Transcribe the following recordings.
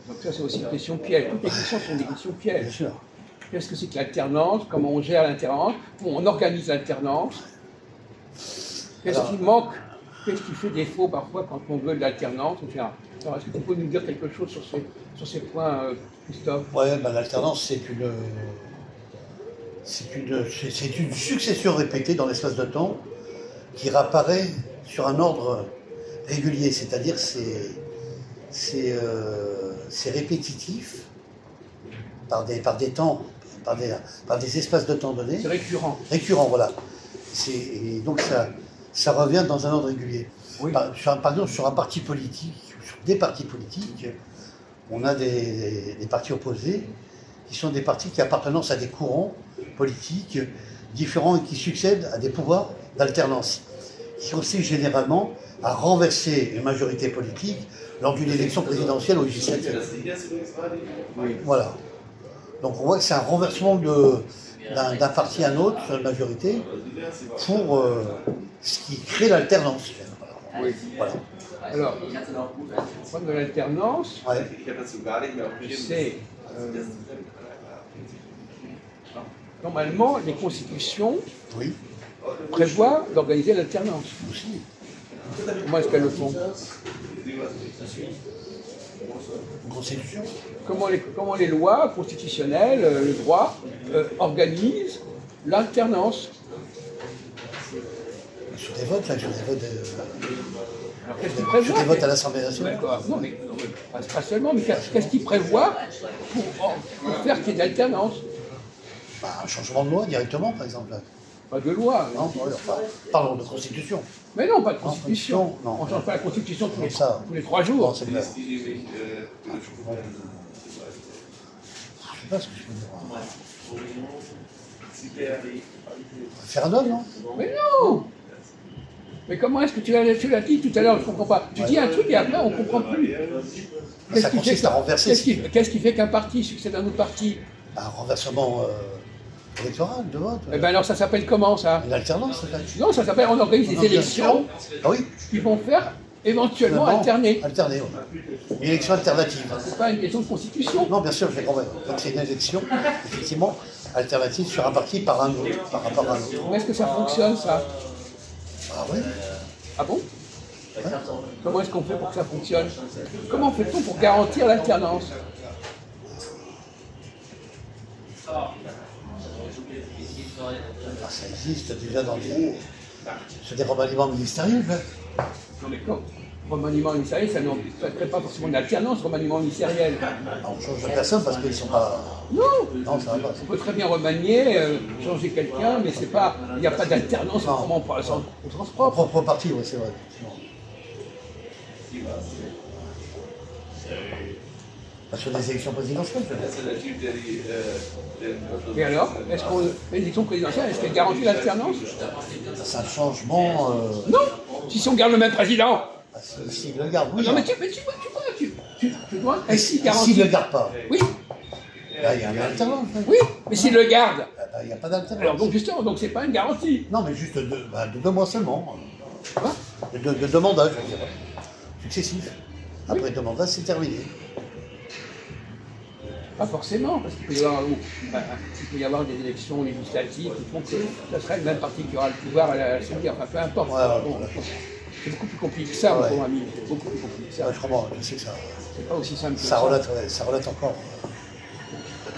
Donc ça, c'est aussi une question piège. Toutes les questions sont des questions pièges. Bien sûr. Qu'est-ce que c'est que l'alternance? Comment on gère l'alternance? Comment on organise l'alternance? Qu'est-ce qui manque? Qu'est-ce qui fait défaut parfois quand on veut de l'alternance, etc. Alors, est-ce que tu peux nous dire quelque chose sur ces points, Christophe? Oui, ben, l'alternance, c'est une succession répétée dans l'espace de temps qui réapparaît sur un ordre régulier, c'est-à-dire c'est répétitif par des temps, par des espaces de temps donnés. C'est récurrent. Récurrent, voilà. Et donc ça revient dans un ordre régulier. Oui. Par exemple, sur un parti politique, sur des partis politiques, on a des partis opposés qui sont des partis qui appartiennent à des courants politiques différents et qui succèdent à des pouvoirs d'alternance, qui consistent généralement à renverser une majorité politique lors d'une élection présidentielle ou législative. Oui. Voilà. Donc on voit que c'est un renversement d'un parti à un autre sur une majorité pour ce qui crée l'alternance. Oui. Voilà. Alors, le problème de l'alternance, Ouais. c'est normalement les constitutions Oui. prévoient d'organiser l'alternance. Aussi. Comment est-ce qu'elles le font? Une constitution. Comment les lois constitutionnelles, le droit, organisent l'alternance? Sur des votes, là, sur des votes, Alors qu'est-ce qu'ils sur prévoient? des votes à l'Assemblée nationale. Non, mais pas seulement, mais qu'est-ce qu'ils prévoient pour faire qu'il y ait de l'alternance? Bah, un changement de loi directement, par exemple. Pas de loi. Non, enfin, parlons de constitution. Mais non, pas de constitution. Non. On ne change pas la constitution tous les 3 Non, jours. c'est clair. Je sais pas ce que je peux dire. Référendum, non? Mais non! Mais comment est-ce que tu l'as dit tout à l'heure? Je ne comprends pas. Tu dis un truc et après on ne comprend plus. Ça consiste à renverser. Qu'est-ce qui fait qu'un parti succède à un autre parti? Un renversement électoral, de vote. Eh bien alors ça s'appelle comment ça? Une alternance, ça s'appelle. Non, ça s'appelle on organise des élections Ah oui, qui vont faire éventuellement alterner. alterner, oui. Une élection alternative. C'est pas une question de constitution. Non, bien sûr, j'ai compris. Donc c'est une élection, effectivement, alternative sur un parti par un autre, par rapport à un autre. Comment est-ce que ça fonctionne ça? Ah oui. Ah bon? Comment est-ce qu'on fait pour que ça fonctionne? Comment fait-on pour garantir l'alternance? Ah, ça existe déjà sur des remaniements ministériels. Hein. Non mais comme remaniement ministériel, ça ne crée pas forcément une alternance, remaniement ministériel. On change de personne parce qu'ils ne sont pas. Non! Non, ça va pas. On peut très bien remanier, changer quelqu'un, mais c'est pas, il n'y a pas d'alternance vraiment au sens Mon propre. propre parti, oui, c'est vrai. Pas sur des élections présidentielles, je veux dire. Et alors, est-ce qu'on l'élection présidentielle, est-ce qu'elle garantit l'alternance? C'est un changement. Non! Si on garde le même président! S'il le garde, oui. Non mais tu dois Et ainsi s'il garantir. ne le garde pas, Oui, là, il y a une alternance. Hein. oui, mais s'il le garde. Il n'y a pas d'alternance. Alors donc justement, donc c'est pas une garantie. Non, mais juste de 2 mois seulement. Quoi? De 2 mandats, je veux dire. Successifs. Après 2 mandats, c'est terminé. Pas forcément, parce qu'il peut y avoir des élections législatives qui font que ça serait le même parti qui aura le pouvoir à l'Assemblée, enfin peu importe. Bon, c'est beaucoup plus compliqué que ça, mon ami, c'est beaucoup plus compliqué que ça. Ouais, je crois, je sais que ça. C'est pas aussi simple que Ça relate encore.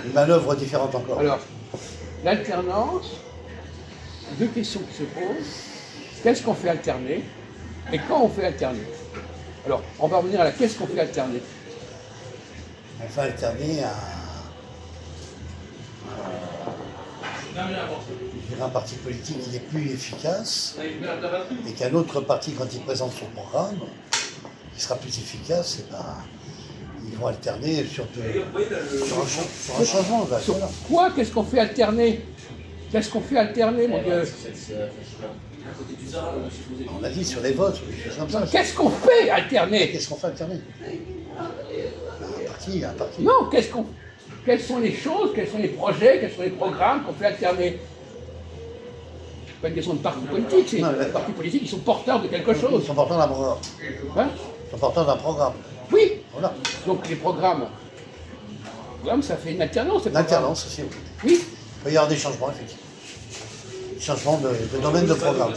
Une manœuvre différente encore. Alors, l'alternance, 2 questions qui se posent. Qu'est-ce qu'on fait alterner et quand on fait alterner? Alors, on va revenir à la qu'est-ce qu'on fait alterner? On va alterner un parti politique qui est plus efficace et qu'un autre parti, quand il présente son programme, qui sera plus efficace, et ben, ils vont alterner sur un changement. Ben, Sur voilà. quoi? Qu'est-ce qu'on fait alterner? Qu'est-ce qu'on fait alterner, mon Dieu? On a dit sur les votes, sur des choses comme ça. Qu'est-ce qu'on fait alterner? Qu'est-ce qu'on fait alterner? Un parti. Non, quelles sont les choses, quels sont les projets, quels sont les programmes qu'on fait alterner? C'est pas une question de parti politique, c'est les partis politiques, ils sont porteurs de quelque chose. Ils sont porteurs d'un programme. Hein? Ils sont porteurs d'un programme. Oui, Voilà. Donc les programmes, ça fait une alternance. L'alternance aussi, oui. Oui. Il peut y avoir des changements, effectivement. Des changements de domaine de programme.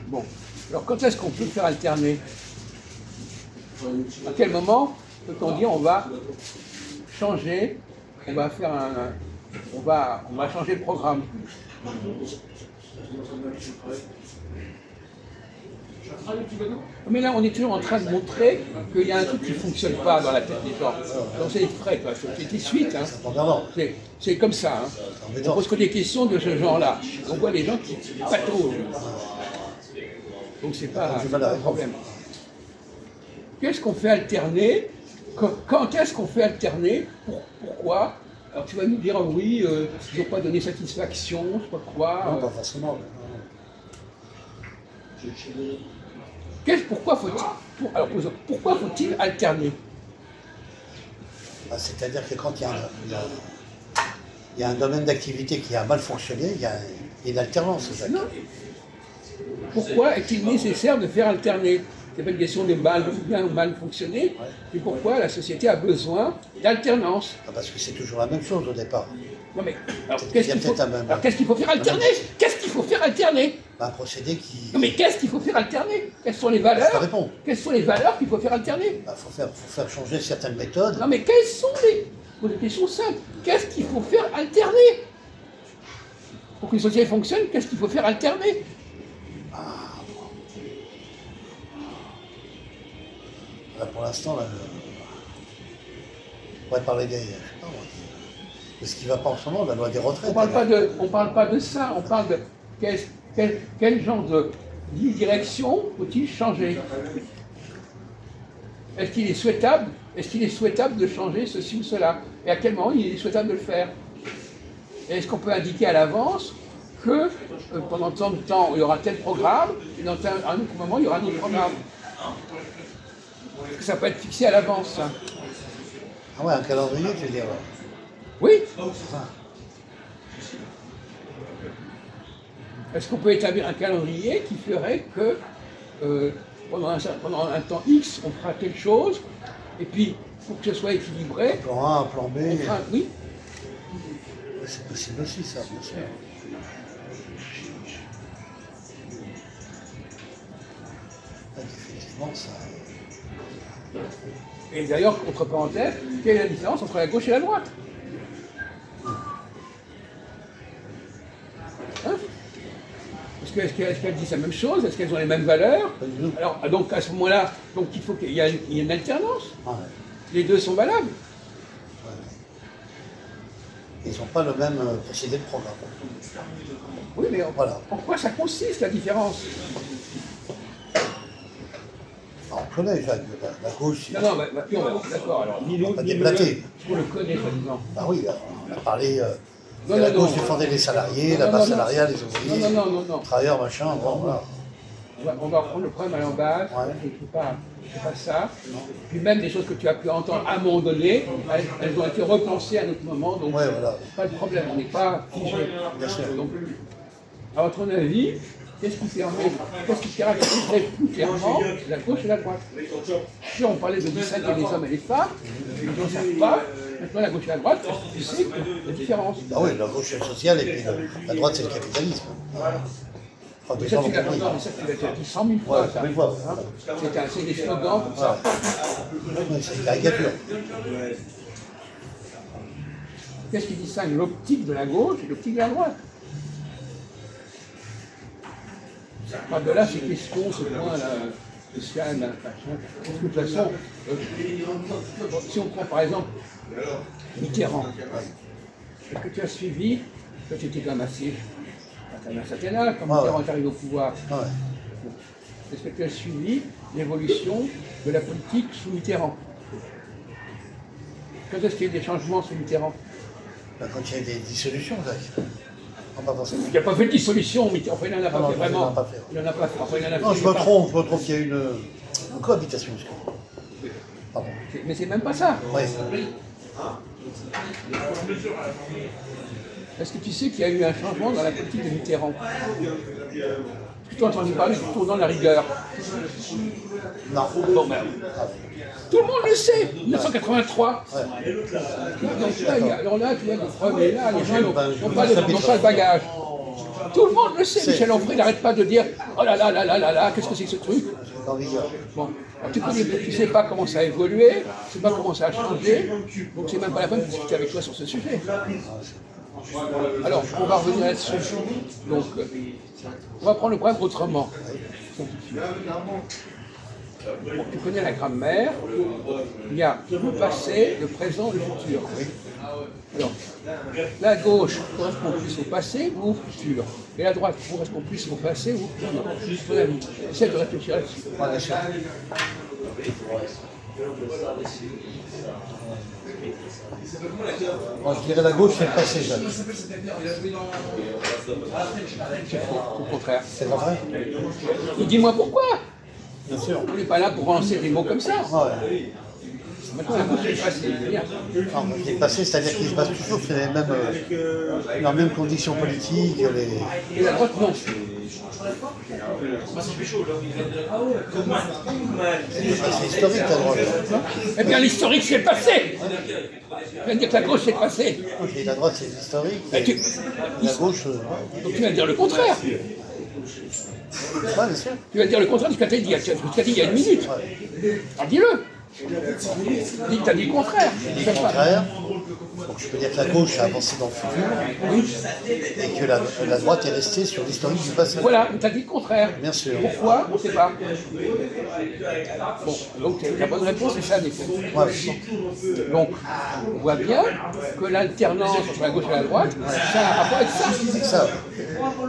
Bon, alors quand est-ce qu'on peut faire alterner? À quel moment peut-on dire on va changer, on va faire on va changer le programme? Mais là, on est toujours en train de montrer qu'il y a un truc qui ne fonctionne pas dans la tête des gens. Donc c'est frais, quoi. C'est des suites. Hein. C'est comme ça. Hein. On pose que des questions de ce genre-là. On voit les gens qui pataugent. Donc c'est pas un problème. Qu'est-ce qu'on fait alterner? Quand est-ce qu'on fait alterner? Pourquoi? Alors tu vas nous dire, oui, ils n'ont pas donné satisfaction, je sais pas quoi. Non, pas forcément. Pourquoi faut-il alterner? C'est-à-dire que quand il y a un domaine d'activité qui a mal fonctionné, il y a une alternance. Non. Pourquoi est-il nécessaire de faire alterner? C'est pas une question de bien ou mal fonctionner, mais pourquoi la société a besoin d'alternance? Parce que c'est toujours la même chose au départ. Non mais, alors qu'est-ce qu'il faut faire alterner? Qu'est-ce qu'il faut faire alterner? Un procédé qui... Non mais qu'est-ce qu'il faut faire alterner? Quelles sont les valeurs? Quelles sont les valeurs qu'il faut faire alterner? Faut faire changer certaines méthodes. Non mais quelles sont les questions simples? Qu'est-ce qu'il faut faire alterner? Pour qu'une société fonctionne, qu'est-ce qu'il faut faire alterner? Là, pour l'instant, on pourrait parler de ce qui ne va pas en ce moment, la loi des retraites. On parle pas de ça, on parle de quel genre de direction faut-il changer? Est-ce qu'il est souhaitable de changer ceci ou cela? Et à quel moment il est souhaitable de le faire? Et est-ce qu'on peut indiquer à l'avance que pendant tant de temps il y aura tel programme, et dans un autre moment il y aura un autre programme? Ça peut être fixé à l'avance. Hein. Ah ouais, un calendrier, tu veux dire? Oui. Est-ce qu'on peut établir un calendrier qui ferait que pendant un temps X, on fera telle chose, et puis pour que ce soit équilibré... Un plan A, un plan B... Oui. C'est possible aussi, ça, bien sûr. Effectivement, ça... Et d'ailleurs, entre parenthèses, quelle est la différence entre la gauche et la droite? Hein? Est-ce qu'elles disent la même chose? Est-ce qu'elles ont les mêmes valeurs? Alors, donc à ce moment-là, il faut qu'il y ait une alternance. Ouais. Les deux sont valables. Ouais. Ils n'ont pas le même procédé de programme. Oui, mais voilà. En quoi ça consiste, la différence? On connaît, Jacques, la gauche... Non, d'accord, alors, on va déblater. On le connaît, soi-disant. Bah oui, on a parlé... la gauche défendait les salariés, la base salariale, les ouvriers, les travailleurs, machin, bon, voilà. On va reprendre le problème à l'embase, c'est pas ça. Puis même des choses que tu as pu entendre à un moment donné, elles ont été repensées à un autre moment, donc voilà. Pas de problème, on n'est pas figé. Bien sûr. Donc, à votre avis, qu'est-ce qui caractériserait plus clairement la gauche et la droite? Si on parlait de distinguer les hommes et les femmes, les gens ne savent pas. Maintenant, la gauche et la droite, tu sais la différence. Ah oui, la gauche c'est le social et puis la droite c'est le capitalisme. Mais ça, tu l'as déjà dit 100 000 fois. Ça. C'est des slogans comme ça. C'est une caricature. Qu'est-ce qui distingue l'optique de la gauche et l'optique de la droite? Par-delà ces questions, ce point-là, social, machin. Parce que de toute façon, si on prend par exemple Mitterrand, est-ce que tu as suivi, toi tu étais quand même assez un certain âge, quand Mitterrand est arrivé au pouvoir, est-ce que tu as suivi l'évolution de la politique sous Mitterrand? Quand est-ce qu'il y a eu des changements sous Mitterrand? Quand il y a des dissolutions, Jacques. Il n'a pas fait de dissolution, mais enfin, il n'en a pas fait vraiment. Il n'en a pas fait. Enfin, non, je me trompe qu'il y a une cohabitation. Pardon. Mais c'est même pas ça. Oui. Est-ce que tu sais qu'il y a eu un changement dans la politique de Mitterrand? tu as entendu parler du tournant de la rigueur? Non. Bon, ben, tout le monde le sait, 1983. Ouais. Donc là, alors là, tu vois, le problème est là, les gens n'ont pas le bagage. Tout le monde le sait, Michel Onfray n'arrête pas de dire oh là là là là là là, qu'est-ce que c'est que ce truc? Bon, alors, tu ne sais pas comment ça a évolué, tu ne sais pas comment ça a changé, donc c'est même pas la peine de discuter avec toi sur ce sujet. Alors, on va revenir là-dessus. Donc, on va prendre le problème autrement. Bon, tu connais la grammaire, il y a le passé, le présent, le futur. Alors, la gauche correspond plus au passé ou au futur, et la droite correspond plus au passé ou au futur. Ton avis, essaie de réfléchir là-dessus. Moi, je dirais la gauche, c'est le passé, Jacques. C'est faux, au contraire. C'est pas vrai? Dis-moi pourquoi. Bien sûr. On n'est pas là pour lancer des mots comme ça. Ouais. Maintenant, la gauche, c'est le passé, c'est bien. Non, mais le passé, c'est-à-dire qu'ils se basent toujours sur les mêmes conditions politiques. Et la droite, non. C'est historique, la droite. Eh bien, l'historique, c'est le passé. Tu viens de dire que la gauche, c'est le passé. Ok, la droite, c'est l'historique. Et La gauche, donc tu viens de dire le contraire. ouais, bien sûr. Tu vas dire le contraire de ce que tu as dit, il y a une minute. Ah, dis-le. Tu as dit le contraire. Du contraire, donc je peux dire que la gauche a avancé dans le futur et que la droite est restée sur l'historique du passé. Voilà, tu as dit le contraire. Bien sûr. Pourquoi? On ne sait pas. Bon, donc la bonne réponse est ça, des fois. Ouais. Donc, on voit bien que l'alternance entre la gauche et la droite, ça a un rapport avec ça. C'est ça,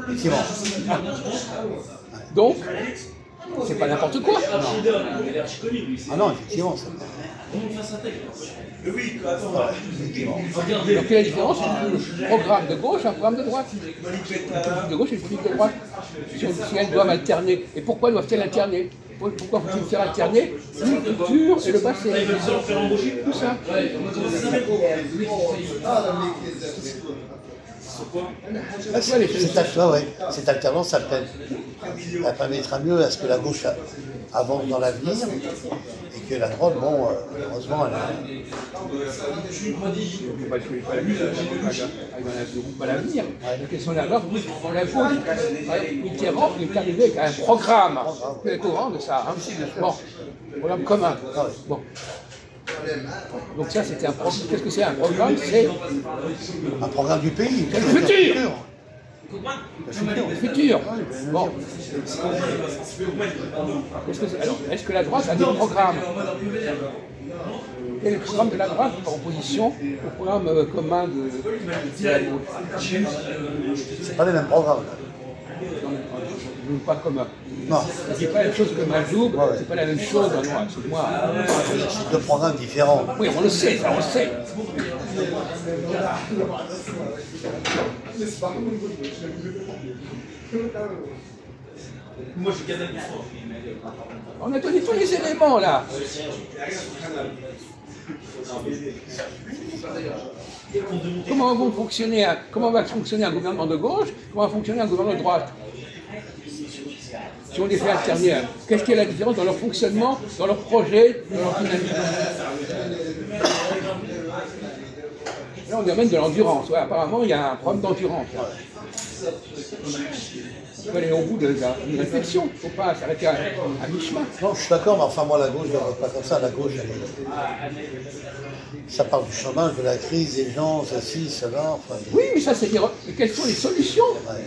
effectivement. Donc, c'est pas n'importe quoi. Ah non, effectivement, ça. Voilà, effectivement. Donc, quelle est la différence entre le programme de gauche et un programme de droite? Une politique de gauche et une politique de droite. Si elles doivent alterner. Et pourquoi doivent-elles alterner? Pourquoi faut-il faire alterner le futur et le passé? Tout ça. Cette alternance, elle permettra mieux à ce que la gauche avance dans l'avenir et que la droite, bon, heureusement, elle pas l'avenir. La question de la gauche, la gauche, Mitterrand, il est arrivé avec un programme. Tu es au courant de ça, hein? Bon, programme commun. Bon. Donc ça, c'était un programme. Qu'est-ce que c'est un programme? C'est un programme du pays. Le futur. Le futur. Bon. Est-ce que la droite a des programmes? Quel est le programme de la droite par opposition au programme commun de la gauche? C'est pas les mêmes programmes. Pas commun. Non. C'est pas la même chose que Mazoub, c'est pas la même chose dans moi. C'est deux programmes différents. Oui, on le sait, ça on le sait. On a donné tous les éléments là. Comment va fonctionner un gouvernement de gauche? Comment va fonctionner un gouvernement de droite? Si on les fait alterner, qu'est-ce qui est la différence dans leur fonctionnement, dans leur projet, dans leur dynamique? Là, on amène de l'endurance. Ouais, apparemment, il y a un problème d'endurance. Il faut aller au bout d'une réflexion. Il ne faut pas s'arrêter à mi-chemin. Non, je suis d'accord, mais enfin, moi, la gauche, je ne pas comme ça. La gauche, ça parle du chômage, de la crise, des gens, ceci, cela. Enfin, oui, mais ça, c'est dire quelles sont les solutions? Ouais.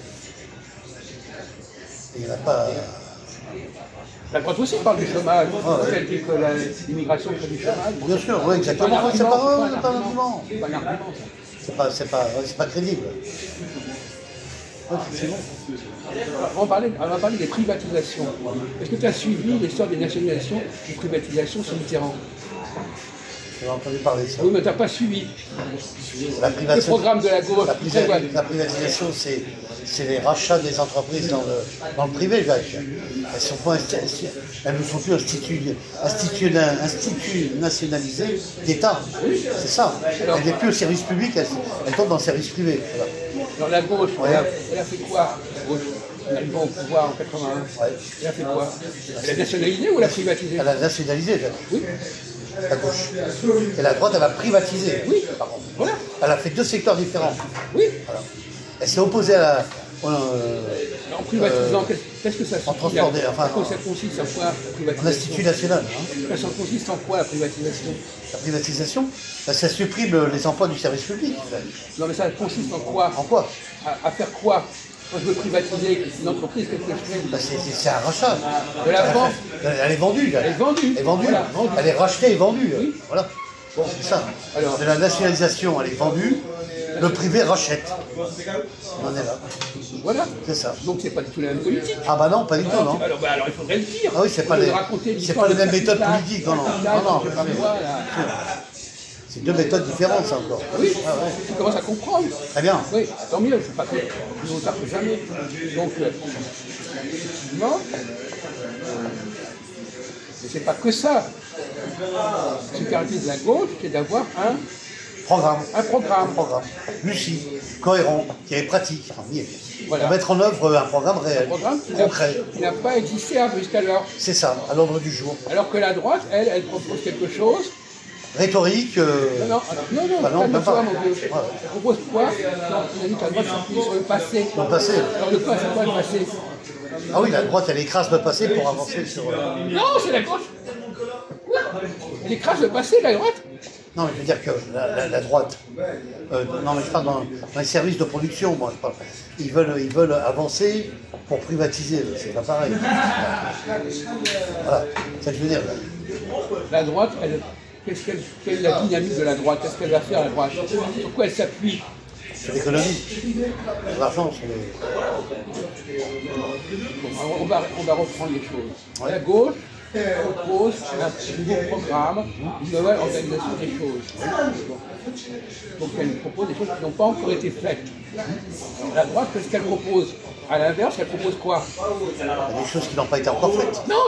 Il n'y en a pas. La droite aussi parle du chômage. Elle dit que l'immigration fait du chômage. Bien sûr, oui, exactement. C'est pas un argument. C'est pas un argument, ça. C'est pas crédible. Ouais, c'est bon. On va parler des privatisations. Est-ce que tu as suivi l'histoire des nationalisations des privatisations sur Mitterrand? J'ai entendu parler de ça. Oui, mais tu n'as pas suivi. Le programme de la gauche. La privatisation, c'est les rachats des entreprises dans le privé, Jacques. Elles ne sont plus instituts nationalisés d'État. C'est ça. Elles n'est plus au service public, elles tombent dans le service privé. Voilà. Alors la gauche, elle a fait quoi, la gauche? en arrivant au pouvoir en 81. Ouais. Elle a fait quoi? Elle a nationalisé ou elle a privatisé? Elle a nationalisé, Oui. la gauche. Et la droite, elle a privatisé. Oui. Par contre. Voilà. Elle a fait deux secteurs différents. Oui. Voilà. Elle s'est opposée à la... En privatisant, qu'est-ce que ça en transport des... Enfin, ça consiste en quoi, la en privatisation? institut national. Hein. Ça consiste en quoi, la privatisation? La privatisation, ça supprime les emplois du service public. Non, mais ça consiste en quoi? En quoi? À faire quoi? Quand je veux privatiser une entreprise, qu'est-ce que je fais? Ben, c'est un rachat. De la vente. Elle est vendue. Elle est vendue. Elle est vendue. Voilà, vendue. Elle est rachetée et vendue. Oui. Voilà. Bon, c'est ça. Alors. De la nationalisation, elle est vendue. Le privé rachète. On en est là. Voilà. C'est ça. Donc c'est pas du tout la même politique. Ah bah non, pas du tout, non. Alors il faudrait le dire. Ah oui, c'est pas les mêmes méthodes politiques, non, non. Non, je sais pas quoi, là. C'est deux méthodes différentes, ça encore. Oui, Ah ouais. tu commences à comprendre. Très bien. Oui, tant mieux, je ne suis pas plus tard que jamais. Donc, effectivement, mais c'est pas que ça. Ce qui caractérise la gauche, c'est d'avoir un programme. Lucide, cohérent, qui est pratique. Voilà. Pour mettre en œuvre un programme réel, concret. Qui n'a pas existé jusqu'alors. C'est ça, à l'ordre du jour. Alors que la droite, elle propose quelque chose. Rhétorique. Non, bah non, même pas. Mon vieux. Elle propose quoi? On a dit que la droite s'appuie sur le passé. Sur le passé. Alors le quoi, c'est quoi le passé? Ah oui, la droite, elle écrase le passé pour avancer sur... Non, c'est la gauche. Elle écrase le passé, la droite. Non, mais je veux dire que la droite, non mais je parle dans les services de production, moi je parle. Ils veulent avancer pour privatiser, c'est pas pareil. Voilà, c'est ce que je veux dire. La droite, quelle est la dynamique de la droite? Qu'est-ce qu'elle va faire, la droite? Sur quoi elle s'appuie? Sur l'économie, sur l'argent, sur les... Bon, on va reprendre les choses. La gauche propose un nouveau programme, une nouvelle organisation des choses. Donc elle propose des choses qui n'ont pas encore été faites. La droite, qu'est-ce qu'elle propose? À l'inverse, elle propose quoi? Il y a des choses qui n'ont pas été encore faites. Non,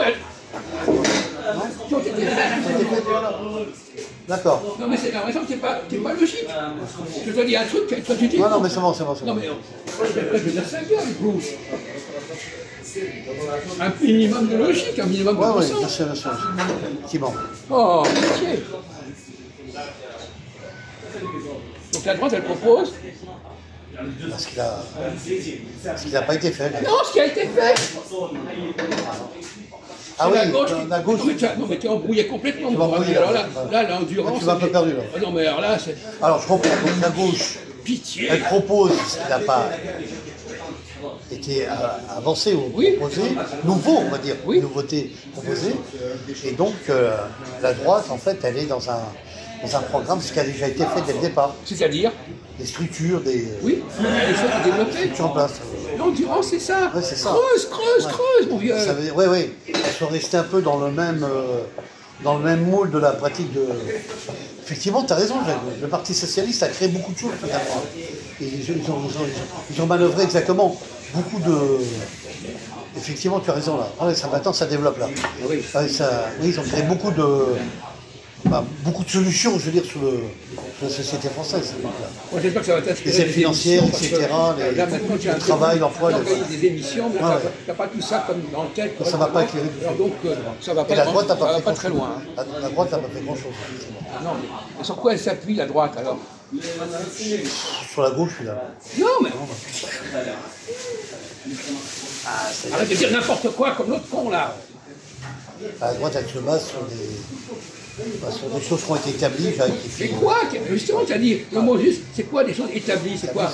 qui ont été faites. D'accord. Non mais c'est l'impression que t'es pas logique. Je dois dire un truc, toi tu dis... Non mais c'est bon. Non mais je veux dire ça bien avec vous. Un minimum de logique, un minimum de bon Oui, sens. bien sûr. Effectivement. Oh, pitié. Donc la droite, elle propose... Parce qu'il n'a pas été fait. Non, ce qui a été fait. Ah oui, la gauche. Non mais tu es embrouillé complètement. Alors là, l'endurance... Tu vas un peu perdu là. Non mais alors là, c'est... Alors je comprends, donc la gauche, Pitié. elle propose ce qui n'a pas été avancé ou proposé, nouveau on va dire, Oui. nouveauté proposée. Et donc la droite, en fait, elle est dans un programme, ce qui a déjà été fait dès le départ. C'est-à-dire? Des structures, des Oui, des choses à développer. structures en place. L'endurance, c'est ça. Ouais, c'est ça. Creuse, mon vieux. Oui. Elles sont restées un peu dans le même moule de la pratique de... Effectivement, tu as raison, Jacques. Le Parti Socialiste a créé beaucoup de choses, finalement. Et ils ont manœuvré exactement beaucoup de... Effectivement, tu as raison, là. Ah ouais, maintenant, ça développe, là. Oui. Ouais, ils ont créé beaucoup de solutions, je veux dire, sur la société française. Moi, j'espère que ça va t'inspirer. Les aides financières, etc., Là, maintenant, tu as le travail, l'emploi. des émissions, mais tu n'as pas tout ça comme dans le tel. Ça ne va pas éclairer. Alors donc, ça va Et la droite n'a pas pas fait très loin. La droite n'a pas fait grand-chose. Non, mais sur quoi elle s'appuie, la droite, alors? Sur la gauche, finalement. Non, mais... Arrête de dire n'importe quoi comme l'autre con, là. La droite, elle se base sur des choses qui ont été établies. C'est quoi? Justement, tu as dit le mot juste, c'est quoi des choses établies? C'est quoi?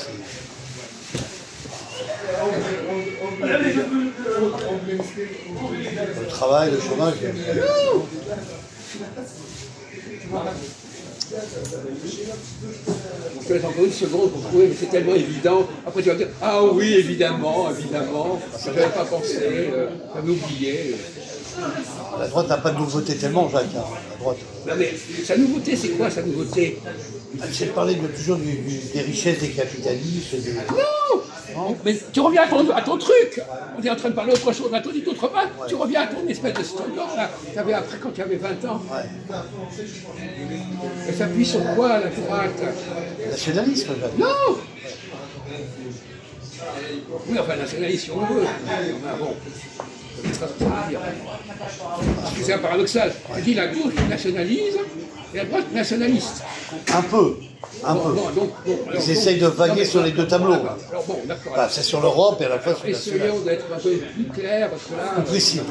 Le travail, le chômage. Non. On te laisse encore une seconde pour trouver, mais c'est tellement évident. Après, tu vas dire, ah oui, évidemment, je n'avais pas pensé, j'avais oublié. La droite n'a pas de nouveauté tellement, Jacques. Hein. La droite. Non, mais sa nouveauté, c'est quoi sa nouveauté? Elle sait parler toujours des richesses des capitalistes. Non, mais tu reviens à ton truc. On est en train de parler autre chose. Toi, tu t'autre part. Ouais. Tu reviens à ton espèce de slogan là. Tu avais appris quand tu avais 20 ans. Ouais. Elle s'appuie sur quoi, la droite? Nationalisme, Jacques. Non. Oui, enfin, nationaliste, si on veut. Enfin, bon, je ne sais pas ce que ça veut dire. Parce que c'est un paradoxal. Je dis la gauche nationalise et la droite nationaliste. Un peu. Un peu. Ils essayent de vaguer sur les deux tableaux. Alors bon, d'accord. Enfin, c'est sur l'Europe et à la fois sur la essayons d'être un peu plus clair, parce que là, plus précis.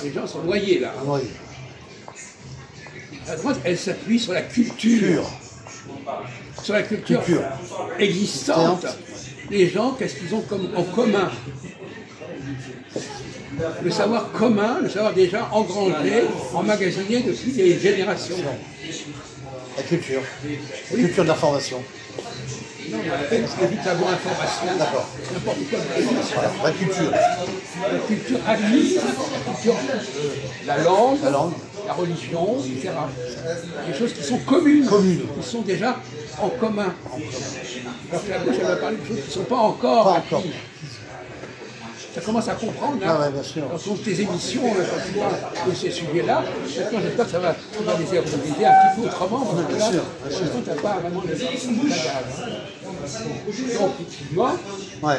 Les gens sont noyés là. Oui. La droite, elle s'appuie sur la culture. Sur la culture existante. Les gens, qu'est-ce qu'ils ont en commun? Le savoir commun, le savoir déjà engrangé, emmagasiné depuis des générations. La culture. La culture de l'information. Non, on appelle vite savoir information. D'accord. N'importe quoi de l'information. La culture. La culture acquise, la culture, la langue, la religion, etc. Des choses qui sont communes, qui sont déjà en commun. Alors que la gauche, elle va parler de choses qui ne sont pas encore acquises. Ça commence à comprendre, hein, ouais, bien sûr. dans tes émissions, quand tu parles de ces sujets-là. Maintenant, j'espère que ça va les organiser un petit peu autrement, parce que là, pour l'instant, tu n'as pas vraiment de bagage. Donc, tu vois, là,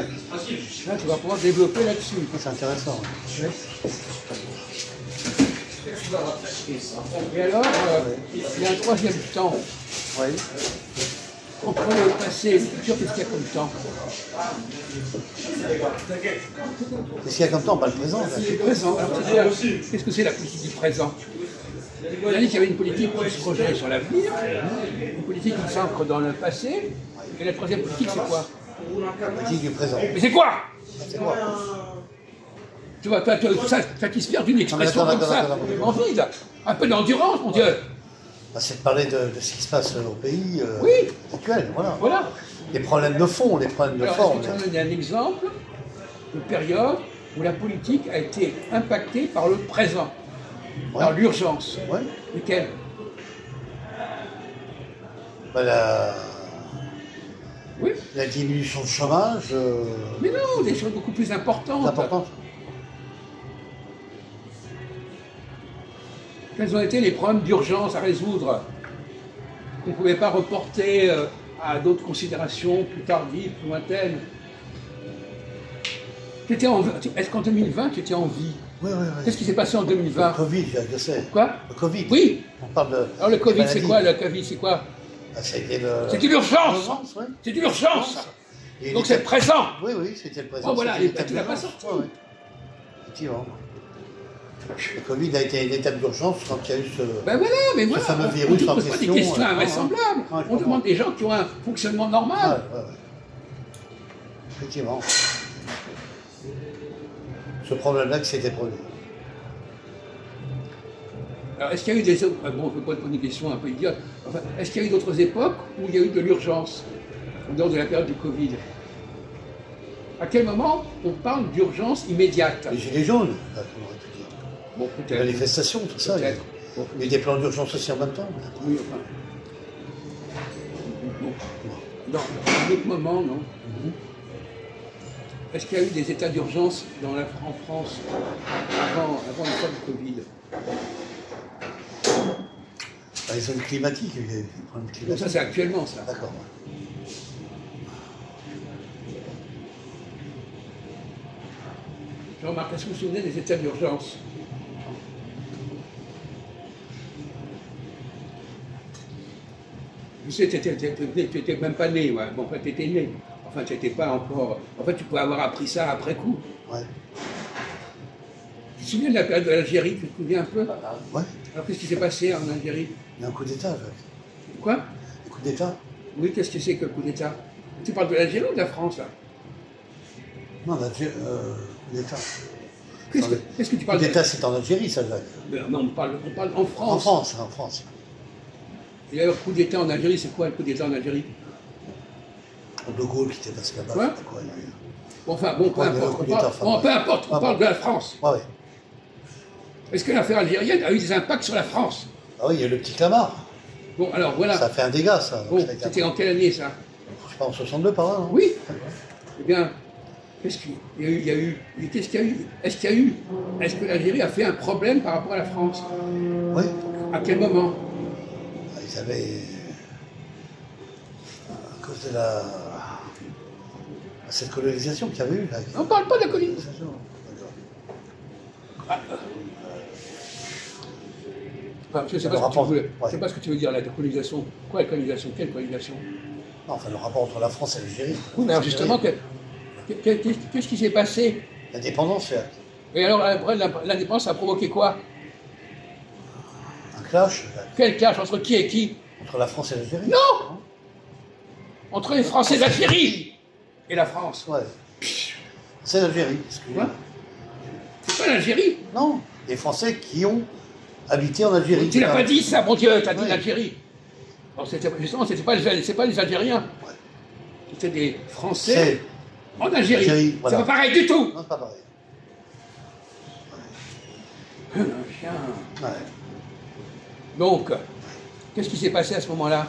tu vas pouvoir développer là-dessus. C'est intéressant. Ouais. Et alors, il y a un troisième temps. Oui. Entre le passé et le futur, qu'est-ce qu'il y a comme temps? Qu'est-ce qu'il y a comme temps? Pas le présent. Le présent. Alors, qu'est-ce que c'est la politique du présent? On a dit qu'il y avait une politique qui se projette sur l'avenir, une politique qui s'ancre dans le passé, et la troisième politique, c'est quoi? La politique du présent. Mais c'est quoi? C'est quoi? Tu vois, toi, satisfaire d'une expression comme ça, en vide, un peu d'endurance, mon Dieu. C'est de parler de ce qui se passe au pays actuel, Voilà. Les problèmes de fond, les problèmes de forme. Je vais te donner un exemple de période où la politique a été impactée par le présent, par l'urgence. Ouais. Lesquelles? La diminution du chômage. Mais non, des choses beaucoup plus importantes. Quels ont été les problèmes d'urgence à résoudre qu'on ne pouvait pas reporter à d'autres considérations plus tardives, plus lointaines? Est-ce qu'en 2020, tu étais en vie? Oui. Qu'est-ce qui s'est passé en 2020? Le Covid, je sais. Quoi? Le Covid. Oui. On parle de. Alors le Covid, c'est quoi? Le Covid, c'est quoi? C'était l'urgence. C'est une urgence. Donc c'est le présent. Oui, c'était le présent. Oh voilà, tu l'as pas sorti. Effectivement. Le Covid a été une étape d'urgence quand il y a eu ce fameux virus en question. On ne pose pas des questions invraisemblables. On demande des gens qui ont un fonctionnement normal. Effectivement. Ce problème-là qui s'était produit. Alors, est-ce qu'il y a eu des autres... Bon, on ne peut pas te poser une question un peu idiote. Enfin, est-ce qu'il y a eu d'autres époques où il y a eu de l'urgence, dans la période du Covid? À quel moment on parle d'urgence immédiate? Les gilets jaunes, on aurait pu dire. Bon, les manifestations, tout ça. Il y a eu des plans d'urgence aussi en même temps. Oui, enfin. Dans un autre moment, non? Est-ce qu'il y a eu des états d'urgence en France avant le temps du Covid? Les zones climatiques, il y a eu des problèmes climatiques. Donc ça, c'est actuellement, ça. D'accord. Jean-Marc, est-ce que vous vous souvenez des états d'urgence? Je sais, tu n'étais même pas né, ouais. Bon, enfin, tu étais né. Enfin, tu n'étais pas encore... En fait, tu pouvais avoir appris ça après coup. Ouais. Tu te souviens de la période de l'Algérie? Tu te souviens un peu? Ouais. Alors, qu'est-ce qui s'est passé en Algérie? Il y a un coup d'État, Jacques. Quoi? Un coup d'État? Oui, qu'est-ce que c'est que le coup d'État? Tu parles de l'Algérie ou de la France, là? Non, coup d'État. Qu'est-ce que tu parles? Coup d'État, c'est en Algérie, ça, Jacques. Non, on parle en France. En France. Et alors, coup d'État en Algérie, c'est quoi le coup d'État en Algérie? De Gaulle qui était passé là-bas. Quoi? Enfin, bon, peu importe. Peu importe, on parle de la France. Ouais. Est-ce que l'affaire algérienne a eu des impacts sur la France? Ah oui, il y a eu le petit Clamart. Bon, alors voilà. Ça a fait un dégât, ça. Bon, c'était en quelle année, ça? Je sais pas, en 62 par là, non? Oui. Eh bien, qu'est-ce qu'il y a eu? Qu'est-ce qu'il y a eu? Est-ce que l'Algérie a fait un problème par rapport à la France? Oui. À quel moment? Ils avaient... À cause de la... Cette colonisation qu'il y avait eu là. On ne parle pas de la colonisation. Enfin, je ne sais, pas ce que tu veux dire, la colonisation. Quoi, la colonisation? Quelle colonisation? Non, enfin, le rapport entre la France et l'Algérie. Oui, mais alors justement, qu'est-ce qui s'est passé? L'indépendance, c'est... Et alors, l'indépendance a provoqué quoi? Un clash. Quel clash? Entre qui et qui? Entre la France et l'Algérie. Non! Entre les Français d'Algérie et la France. Ouais. C'est l'Algérie. Quoi? C'est pas l'Algérie? Non, les Français qui ont habité en Algérie. Tu n'as pas dit ça, mon Dieu, tu as dit l'Algérie. Justement, c'est pas les Algériens. Ouais. C'était des Français en Algérie. Voilà. C'est pas pareil du tout. Non, c'est pas pareil. Un chien. Ouais. Donc, qu'est-ce qui s'est passé à ce moment-là?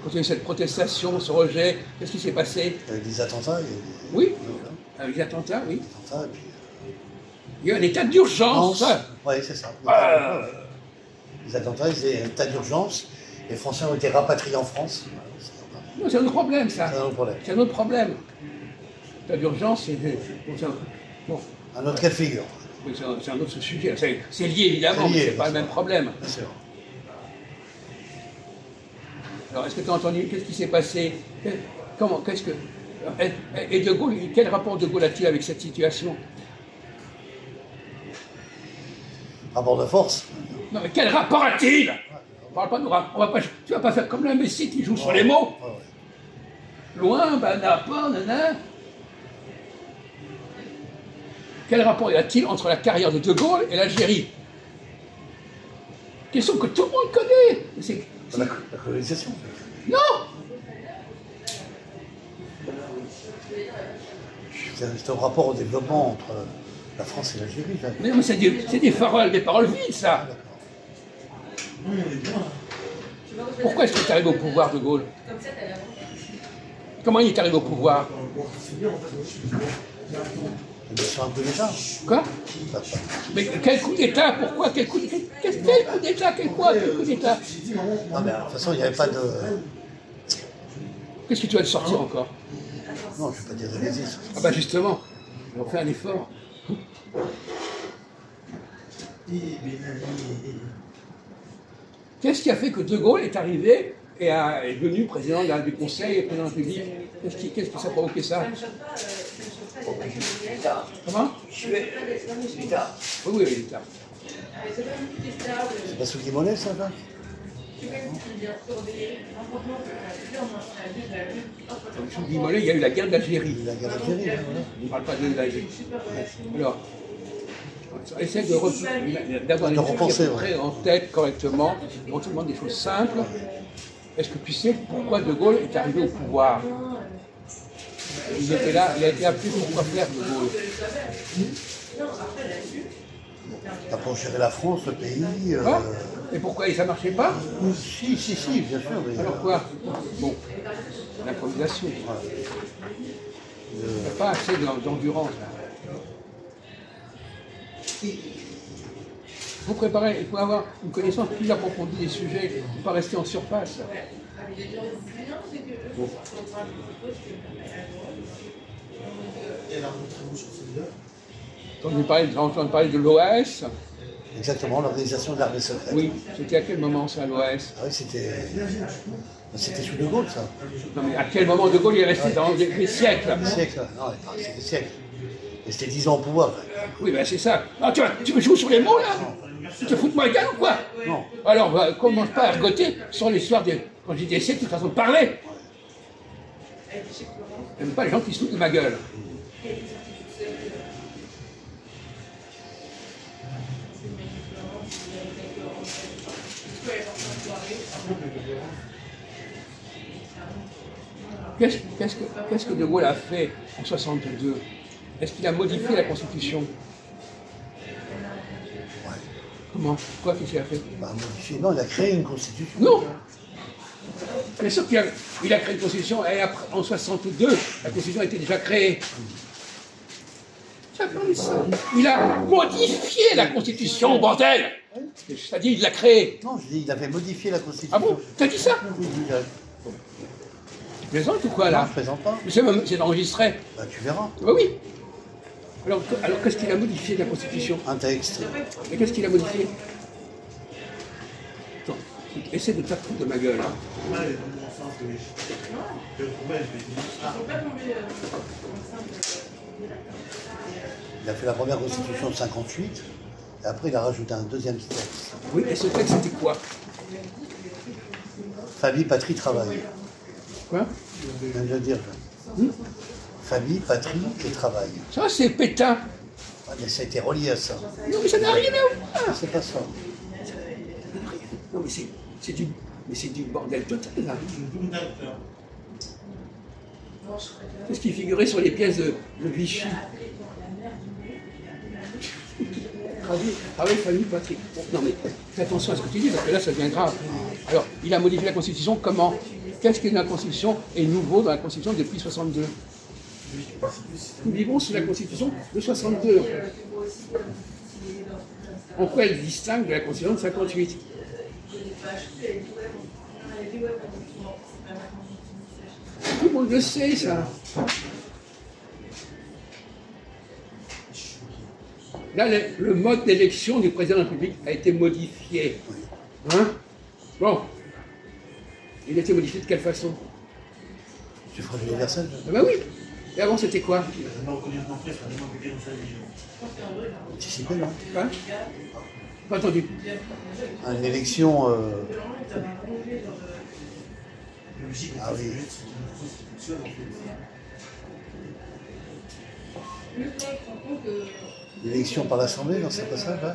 Quand il y a eu cette protestation, ce rejet, qu'est-ce qui s'est passé? Il y a eu des attentats. Oui, des attentats, oui. Des attentats, et puis... Il y a eu un état d'urgence. Oui, c'est ça. Les attentats, ils étaient un état d'urgence. Les Français ont été rapatriés en France. Non, c'est un autre problème, ça. C'est un autre problème. C'est un autre problème. L'état d'urgence, c'est... Bon. Un autre cas de figure. Oui, c'est un autre sujet. C'est lié, évidemment, mais c'est pas le même problème. Bien sûr. Alors, est-ce que tu as entendu? Qu'est-ce qui s'est passé? Comment? Qu'est-ce que... Et De Gaulle, quel rapport De Gaulle a-t-il avec cette situation? Rapport de force. Non, mais quel rapport a-t-il? On parle pas de rapport. Tu vas pas faire comme l'imbécile qui joue sur les mots. Loin, pas, nana. Quel rapport y a-t-il entre la carrière de De Gaulle et l'Algérie? Question que tout le monde connaît. La colonisation. Non. C'est un rapport au développement entre la France et l'Algérie. Mais non, mais c'est des paroles vides, ça. Pourquoi est-ce qu'il est arrivé au pouvoir, De Gaulle? Comment il est arrivé au pouvoir? Un coup d'État. Quoi? Mais quel coup d'État? Pourquoi? Quel coup d'État? Quel coup d'État? Quel coup d'État? Non, mais de toute façon, il n'y avait pas de... Qu'est-ce que tu vas te sortir encore? Non, je ne vais pas dire de bêtises. Ah bah justement, on fait un effort. Qu'est-ce qui a fait que De Gaulle est arrivé et est devenu président du Conseil et président de la République? Qu'est-ce qui a provoqué ça? Comment? L'État. Oui, l'État. C'est pas sous qui monnaie, ça, là? Sous Guy Mollet, il y a eu la guerre d'Algérie. La guerre d'Algérie, voilà. On ne parle pas de l'Algérie. Alors, on essaie d'avoir les choses en tête correctement. On te demande des choses simples. Est-ce que tu sais pourquoi De Gaulle est arrivé au pouvoir? Il était là, il a été appelé pour quoi faire, De Gaulle? Pour gérer la France, le pays. Et pourquoi ça ne marchait pas? Si, bien sûr. Mais... Alors quoi? Bon, l'improvisation. Il n'y a pas assez d'endurance là. Vous préparez, il faut avoir une connaissance plus approfondie des sujets, il ne faut pas rester en surface. Bon. On entend parler de l'OAS. Exactement, l'organisation de l'armée secrète. Oui, c'était à quel moment ça, l'OAS? Ah oui, c'était sous De Gaulle, ça. Non, mais à quel moment De Gaulle il est resté dans des siècles? Des siècles, non, c'est des siècles. Et c'était 10 ans au pouvoir. Oui, ben c'est ça. Ah, tu me joues sur les mots, là? Tu te fous de moi égal ou quoi? Non. Alors, commence pas à ergoter sur l'histoire des... Quand j'ai des siècles, une façon de parler. J'aime pas les gens qui se foutent de ma gueule. Qu'est-ce que De Gaulle a fait en 1962? Est-ce qu'il a modifié la Constitution? Ouais. Comment? Quoi qu'est-ce qu'il a fait? Modifié. Non, il a créé une Constitution. Non! Bien sûr qu'il a créé une Constitution et après, en 1962, la Constitution était déjà créée. Il a modifié la Constitution, bordel! C'est-à-dire, il l'a créée. Non, je dis, il avait modifié la Constitution. Ah bon? T'as dit ça? Oui, Tu plaisantes ou quoi Non, là? je plaisante pas. C'est enregistré. Bah, tu verras. Bah oui. Alors qu'est-ce qu'il a modifié de la Constitution? Un texte. Mais qu'est-ce qu'il a modifié? Attends, essaie de ne pas te foutre de ma gueule. Hein. Il a fait la première constitution de 58, et après il a rajouté un deuxième texte. Oui, et ce texte c'était quoi? Famille, patrie, travail. Quoi? Je viens de le dire. Famille, patrie et travail. Ça c'est Pétain. Ah, mais ça a été relié à ça. Non mais ça n'a rien à voir. C'est pas ça. Non mais c'est du bordel total là. C'est ce qui figurait sur les pièces de Vichy. Travail, famille, patrie. Bon, non mais fais attention à ce que tu dis parce que là ça devient grave. Alors, il a modifié la Constitution comment? Qu'est-ce qui est dans la Constitution est nouveau dans la Constitution depuis 62? Nous vivons sous la Constitution de 62. En quoi elle distingue de la Constitution de 58? Tout le monde le sait, ça. Là, le mode d'élection du président de la République a été modifié. Hein? Bon. Il a été modifié de quelle façon? Suffrage universel. Ah ben oui. Et avant, c'était quoi? Anticipé, non? Hein? Pas entendu. Une élection. Ah oui. L'élection par l'Assemblée, non, c'est pas ça, là?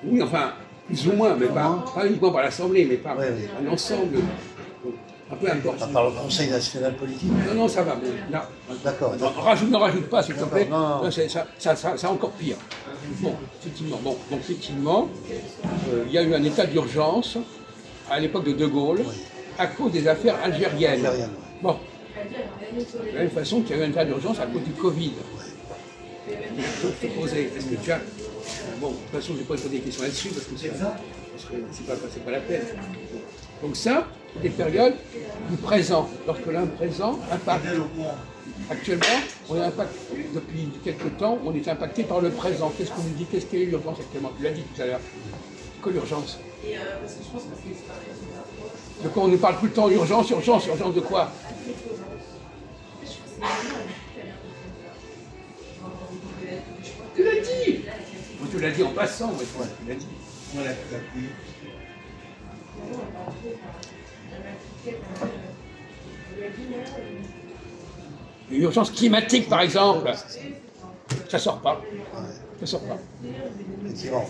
Oui, enfin, plus ou moins, mais pas uniquement par l'Assemblée, mais par un ensemble. Un peu importe. Par le Conseil national politique. Non, ça va. Bon, là, D'accord. n'en rajoute pas, s'il te plaît. Non. Non, c'est encore pire. Bon, effectivement, il y a eu un état d'urgence à l'époque de De Gaulle à cause des affaires algériennes. Bon, de la même façon qu'il y a eu un état d'urgence à cause du Covid. Je te posais, est-ce que tu as... Bon, de toute façon, je ne vais pas te poser des questions là-dessus parce que c'est pas la peine. Donc ça, c'est des périodes du présent. Lorsque l'imprésent impacte. Actuellement, on est impacté, depuis quelques temps, on est impacté par le présent. Qu'est-ce qu'on nous dit? Qu'est-ce qu'il y a l'urgence actuellement? Tu l'as dit tout à l'heure. C'est quoi l'urgence? De quoi on nous parle tout le temps? Urgence de quoi? Tu l'as dit! Moi, tu l'as dit en passant, mais toi, tu l'as dit. Une urgence climatique, par exemple. Ça sort pas. Ça sort pas. Effectivement.